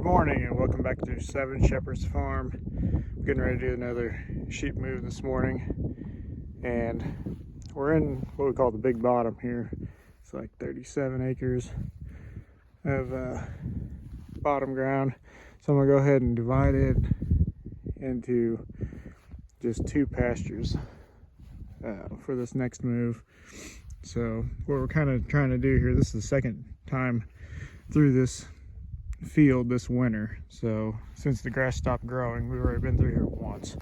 Good morning and welcome back to Seven Shepherds Farm. We're getting ready to do another sheep move this morning, and we're in what we call the big bottom here. It's like 37 acres of bottom ground, so I'm gonna go ahead and divide it into just two pastures for this next move. So what we're kind of trying to do here, this is the second time through this field this winter. So since the grass stopped growing, we've already been through here once.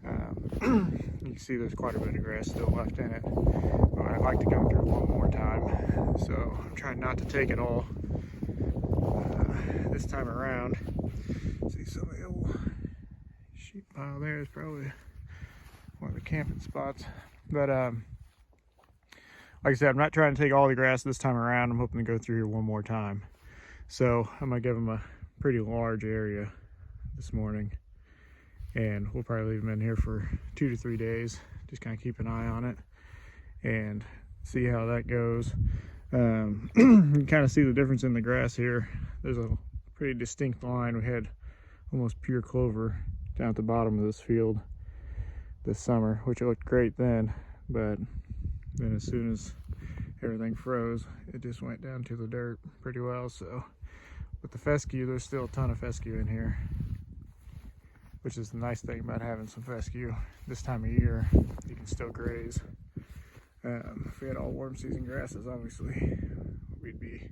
You can see there's quite a bit of grass still left in it, but I'd like to come through one more time. So I'm trying not to take it all this time around. See, some of the old sheep pile there is probably one of the camping spots, but like I said, I'm not trying to take all the grass this time around. I'm hoping to go through here one more time. So I'm gonna give them a pretty large area this morning, and we'll probably leave them in here for 2 to 3 days. Just kind of keep an eye on it and see how that goes. You can kind of see the difference in the grass here. There's a pretty distinct line. We had almost pure clover down at the bottom of this field this summer, which looked great then, but then as soon as everything froze, it just went down to the dirt pretty well. So with the fescue, there's still a ton of fescue in here, which is the nice thing about having some fescue this time of year. You can still graze. If we had all warm season grasses, obviously we'd be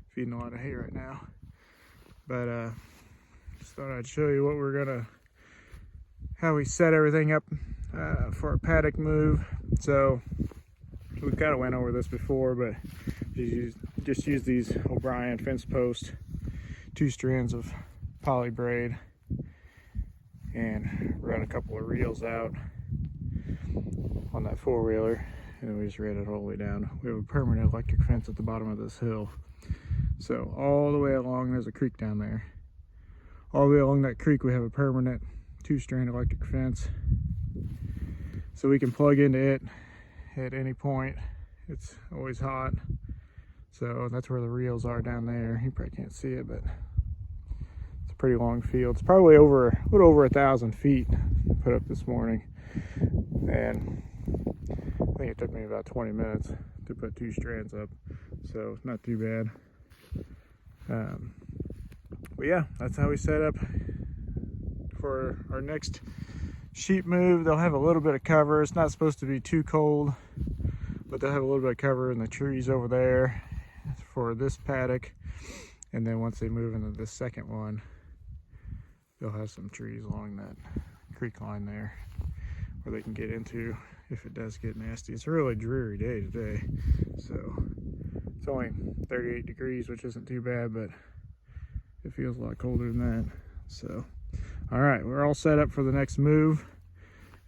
feeding a lot of hay right now, but just thought I'd show you what how we set everything up for a paddock move. So we kind of went over this before, but just use these O'Brien fence posts, 2 strands of poly braid, and run a couple of reels out on that 4-wheeler, and then we just ran it all the way down. We have a permanent electric fence at the bottom of this hill, so all the way along, there's a creek down there. All the way along that creek we have a permanent 2-strand electric fence, so we can plug into it at any point. It's always hot, so that's where the reels are down there. You probably can't see it, but it's a pretty long field. It's probably a little over 1,000 feet put up this morning, and I think it took me about 20 minutes to put 2 strands up, so not too bad. But yeah, that's how we set up for our next sheep move. They'll have a little bit of cover. It's not supposed to be too cold, but they'll have a little bit of cover in the trees over there for this paddock, and then once they move into the second one, they'll have some trees along that creek line there where they can get into if it does get nasty. It's a really dreary day today, so it's only 38 degrees, which isn't too bad, but it feels a lot colder than that. So all right, we're all set up for the next move,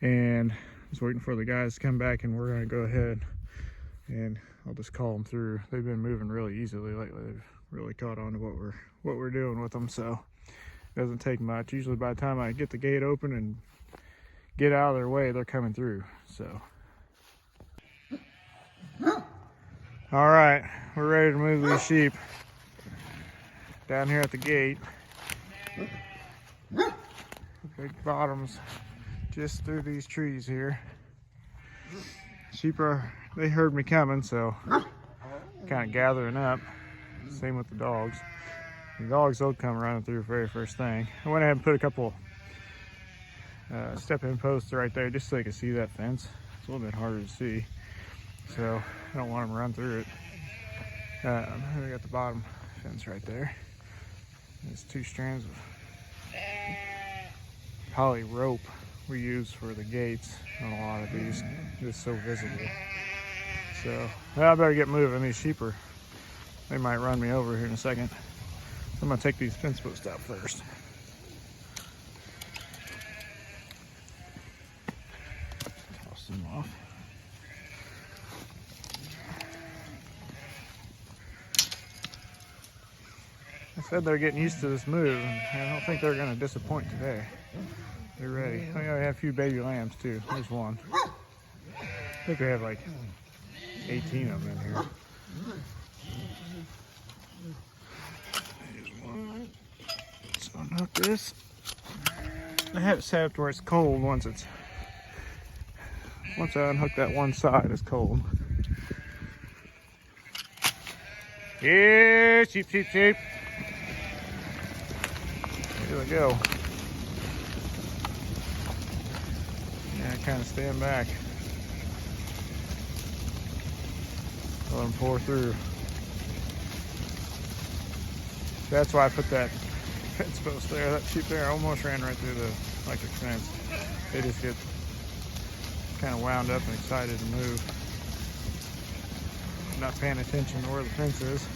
and just waiting for the guys to come back, and we're going to go ahead and I'll just call them through. They've been moving really easily lately. They've really caught on to what we're doing with them, so it doesn't take much. Usually by the time I get the gate open and get out of their way, they're coming through. So all right, we're ready to move these sheep down here at the gate. Big bottoms just through these trees here. Sheep they heard me coming, so kind of gathering up. Same with the dogs. The dogs, they'll come running through very first thing. I went ahead and put a couple step-in posts right there just so they could see that fence. It's a little bit harder to see, so I don't want them to run through it. We got the bottom fence right there. There's 2 strands of poly rope we use for the gates on a lot of these, just so visible. So well, I better get moving. These sheep they might run me over here in a second. I'm gonna take these fence posts out first. Toss them off. I said they're getting used to this move, and I don't think they're gonna disappoint today. They're ready. Oh yeah, we have a few baby lambs too. There's one. I think we have like 18 of them in here. There's one. Hook this. I have it set up to where it's cold once I unhook that one side, it's cold. Yeah, sheep, sheep, sheep. Here we go. Yeah, kind of stand back. Let them pour through. That's why I put that fence post there. That sheep there almost ran right through the electric fence. They just get kind of wound up and excited to move. Not paying attention to where the fence is.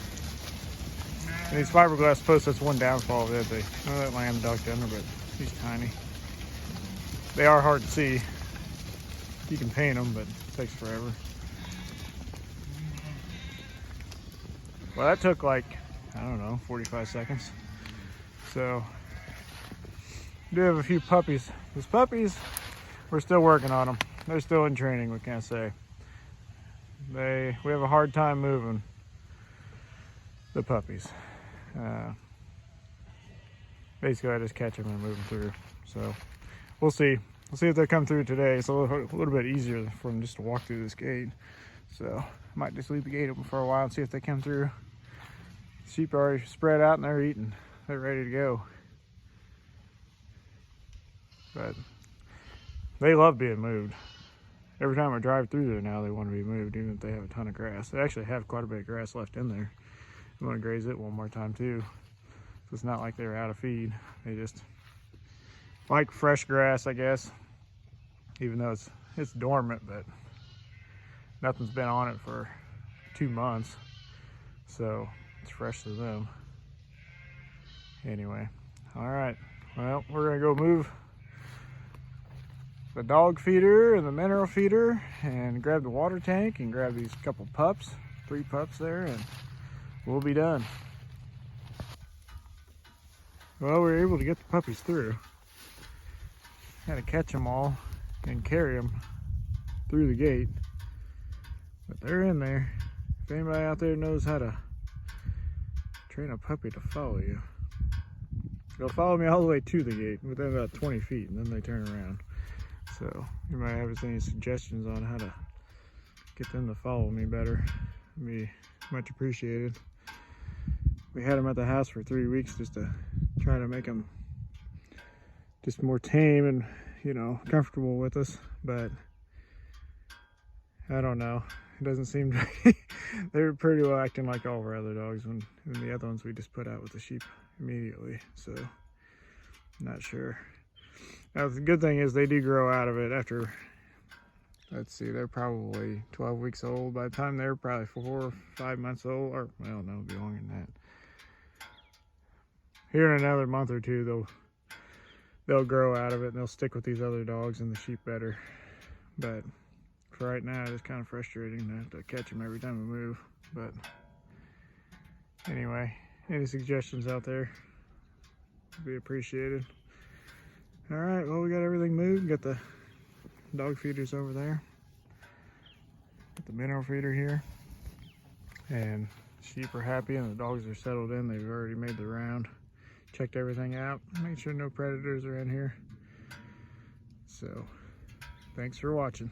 And these fiberglass posts, that's one downfall of it. They know that lamb ducked under, but he's tiny. They are hard to see. You can paint them, but it takes forever. Well, that took like, I don't know, 45 seconds. So, we do have a few puppies. Those puppies, we're still working on them. They're still in training, what can I say? We have a hard time moving the puppies. Basically, I just catch them and move them through. So, we'll see. We'll see if they come through today. It's a little bit easier for them just to walk through this gate. So, I might just leave the gate open for a while and see if they come through. Sheep are already spread out and they're eating. They're ready to go. But they love being moved. Every time I drive through there now, they want to be moved, even if they have a ton of grass. They actually have quite a bit of grass left in there. I want to graze it one more time too. So it's not like they're out of feed. They just like fresh grass, I guess. Even though it's dormant, but nothing's been on it for 2 months. So it's fresh to them. Anyway, all right. Well, we're gonna go move the dog feeder and the mineral feeder and grab the water tank and grab these couple pups, 3 pups there, and we'll be done. Well, we were able to get the puppies through. Had to catch them all and carry them through the gate, but they're in there. If anybody out there knows how to train a puppy to follow you, they'll follow me all the way to the gate within about 20 feet, and then they turn around. So you might have any suggestions on how to get them to follow me better, it'd be much appreciated. We had them at the house for 3 weeks just to try to make them just more tame and, you know, comfortable with us, but I don't know. It doesn't seem to be. They were pretty well acting like all of our other dogs, and the other ones we just put out with the sheep immediately, so not sure. Now, the good thing is they do grow out of it after, let's see, they're probably 12 weeks old. By the time they're probably 4 or 5 months old, or well, no, it'll be longer than that. Here in another month or two, they'll grow out of it and they'll stick with these other dogs and the sheep better. But for right now, it's kind of frustrating to have to catch them every time we move. But anyway, any suggestions out there would be appreciated. All right, well, we got everything moved. Got the dog feeders over there. Got the mineral feeder here. And sheep are happy and the dogs are settled in. They've already made the round. Checked everything out. Make sure no predators are in here. So, thanks for watching.